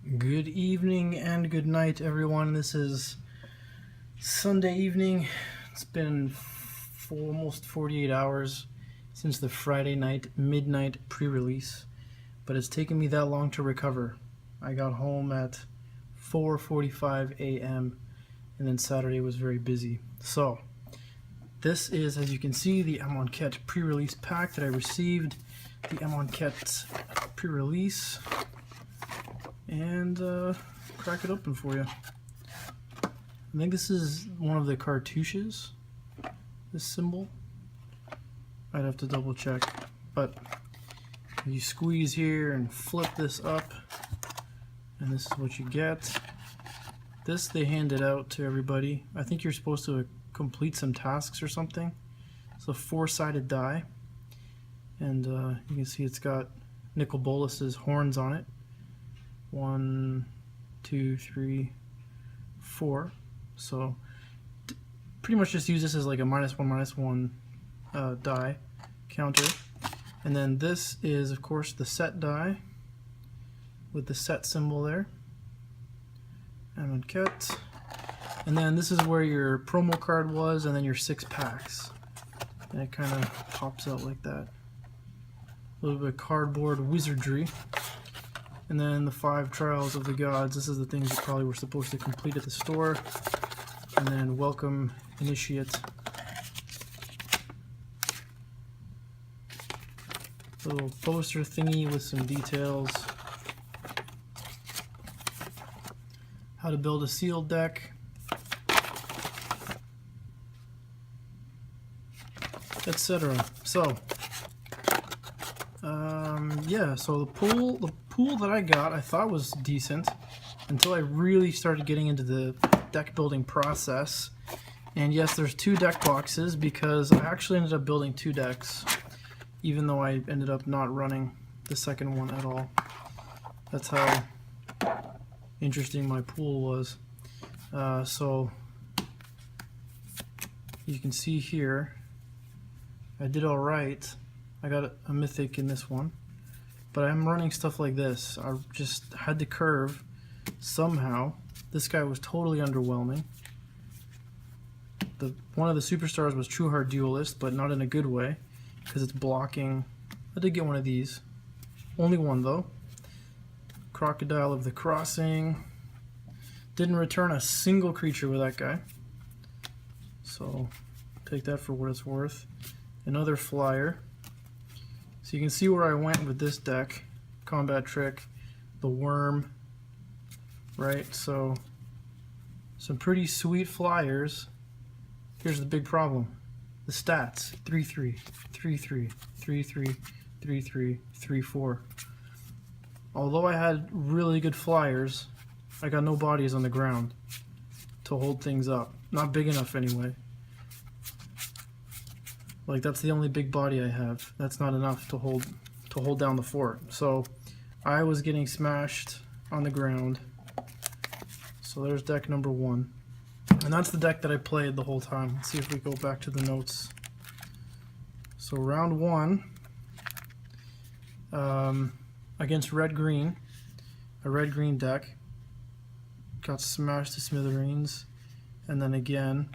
Good evening and good night, everyone. This is Sunday evening. It's been almost 48 hours since the Friday night midnight pre-release, but it's taken me that long to recover. I got home at 4:45 a.m. and then Saturday was very busy. So this is, as you can see, the Amonkhet pre-release pack that I received. The Amonkhet pre-release. And crack it open for you. I think this is one of the cartouches, this symbol. I'd have to double check, but you squeeze here and flip this up, and this is what you get. This they handed out to everybody. I think you're supposed to complete some tasks or something. It's a 4-sided die, and you can see it's got Nicol Bolas's horns on it. 1, 2, 3, 4. So pretty much just use this as like a -1/-1 die counter. And then this is, of course, the set die with the set symbol there. Amonkhet. And then this is where your promo card was, and then your 6 packs. And it kind of pops out like that. A little bit of cardboard wizardry. And then the 5 trials of the gods. This is the things you probably were supposed to complete at the store. And then welcome initiate. Little poster thingy with some details. How to build a sealed deck. Etc. So yeah, so the pool that I got I thought was decent until I really started getting into the deck building process. And yes, there's 2 deck boxes because I actually ended up building 2 decks, even though I ended up not running the second one at all. That's how interesting my pool was. So you can see here I did alright. I got a mythic in this one, but I'm running stuff like this. I just had to curve somehow. This guy was totally underwhelming. One of the superstars was True Heart Duelist, but not in a good way because it's blocking. I did get one of these, only one though. Crocodile of the Crossing. Didn't return a single creature with that guy, so take that for what it's worth. Another flyer. So you can see where I went with this deck. Combat Trick, the Worm, right? So some pretty sweet flyers. Here's the big problem. The stats: 3/3, 3/3, 3/3, 3/3, 3/4. Although I had really good flyers, I got no bodies on the ground to hold things up. Not big enough anyway. Like, that's the only big body I have. That's not enough to hold down the fort. So I was getting smashed on the ground. So there's deck number 1. And that's the deck that I played the whole time. Let's see if we go back to the notes. So round 1, against red-green, a red-green deck. Got smashed to smithereens. And then again,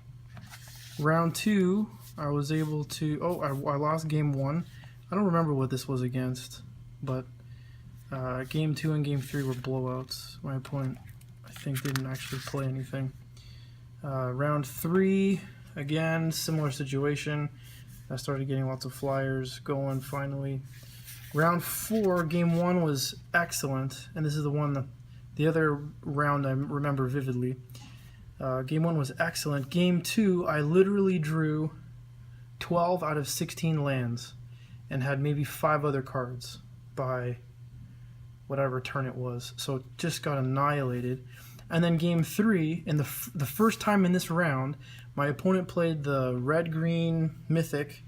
round 2, I was able to, I lost game 1. I don't remember what this was against, but game 2 and game 3 were blowouts. My opponent, I think, didn't actually play anything. Round 3, again, similar situation. I started getting lots of flyers going finally. Round 4, game 1 was excellent, and this is the other round I remember vividly. Game 1 was excellent. Game 2, I literally drew 12 out of 16 lands and had maybe 5 other cards by whatever turn it was. So it just got annihilated. And then game 3, in the first time in this round, my opponent played the red-green mythic,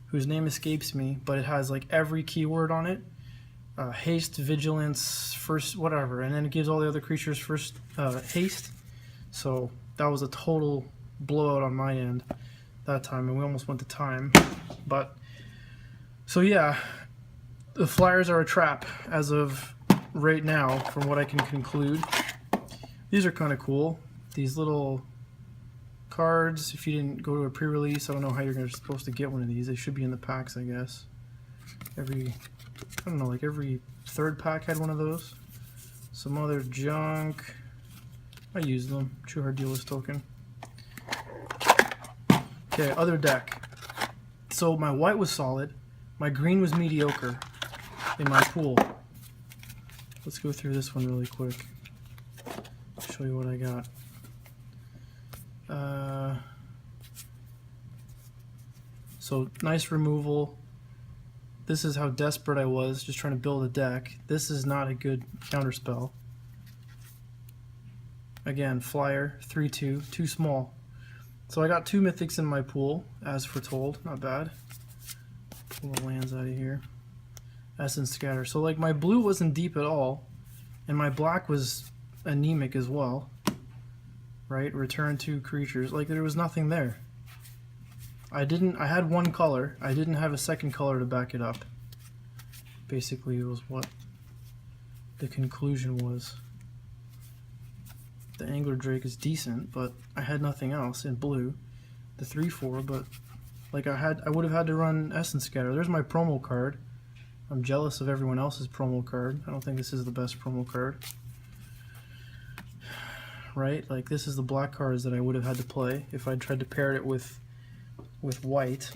whose name escapes me, but it has like every keyword on it. Haste, vigilance, first, whatever. And then it gives all the other creatures first haste. So that was a total blowout on my end that time, and we almost went to time. But so yeah, the flyers are a trap as of right now, from what I can conclude, these are kind of cool. These little cards, if you didn't go to a pre-release, I don't know how you're supposed to get one of these. They should be in the packs, I guess. I don't know, like every third pack had one of those. Some other junk. I used them. True Hard Dealers token. Okay, other deck. So my white was solid. My green was mediocre in my pool. Let's go through this one really quick. Show you what I got. So nice removal. This is how desperate I was, just trying to build a deck. This is not a good counterspell. Again, flyer, 3/2, too small. So I got 2 mythics in my pool, as foretold. Not bad. Pull the lands out of here. Essence Scatter. So like my blue wasn't deep at all, and my black was anemic as well. Right? Return 2 creatures. Like there was nothing there. I had one color. I didn't have a second color to back it up. Basically, it was what the conclusion was. The Angler Drake is decent, but I had nothing else in blue. The 3/4, but like I would have had to run Essence Scatter. There's my promo card. I'm jealous of everyone else's promo card. I don't think this is the best promo card. Right? Like this is the black cards that I would have had to play if I tried to pair it with white.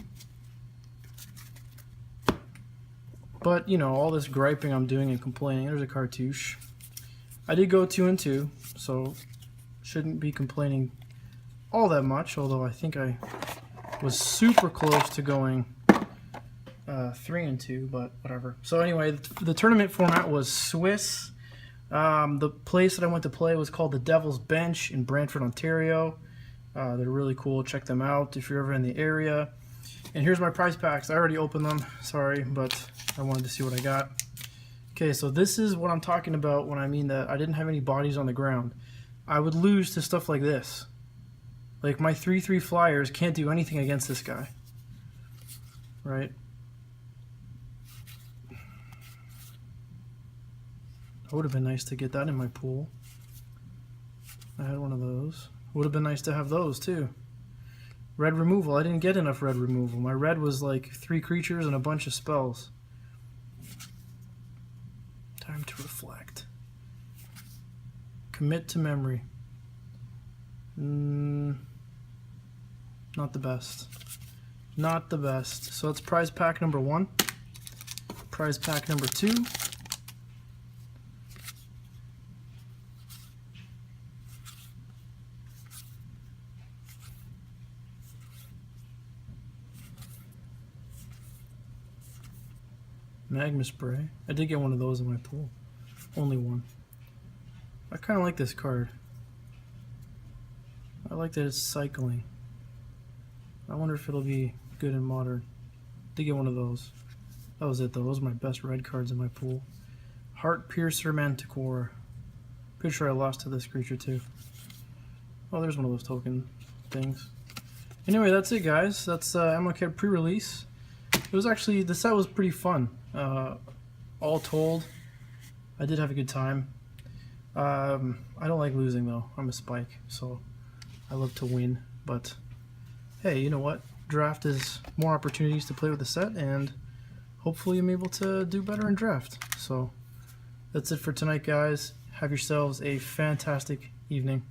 But you know, all this griping I'm doing and complaining. There's a cartouche. I did go 2 and 2, so shouldn't be complaining all that much, although I think I was super close to going 3 and 2, but whatever. So anyway, the tournament format was Swiss. The place that I went to play was called the Devil's Bench in Brantford, Ontario. They're really cool. Check them out if you're ever in the area. And here's my prize packs. I already opened them. Sorry, but I wanted to see what I got. Okay, so this is what I'm talking about when I mean that I didn't have any bodies on the ground. I would lose to stuff like this. Like my 3/3 flyers can't do anything against this guy. Right? It would have been nice to get that in my pool. I had one of those. Would have been nice to have those too. Red removal. I didn't get enough red removal. My red was like 3 creatures and a bunch of spells. Time to reflect. Commit to memory. Not the best. Not the best. So that's prize pack number 1. Prize pack number 2. Magma Spray. I did get one of those in my pool. Only one. I kind of like this card. I like that it's cycling. I wonder if it'll be good in Modern. Did get one of those. That was it though. Those are my best red cards in my pool. Heart Piercer Manticore. Pretty sure I lost to this creature too. Oh, there's one of those token things. Anyway, that's it guys. That's Amonkhet pre-release. It was actually, the set was pretty fun. All told, I did have a good time. I don't like losing though. I'm a spike, so I love to win. But hey, you know what? Draft is more opportunities to play with the set, and hopefully I'm able to do better in draft. So that's it for tonight, guys. Have yourselves a fantastic evening.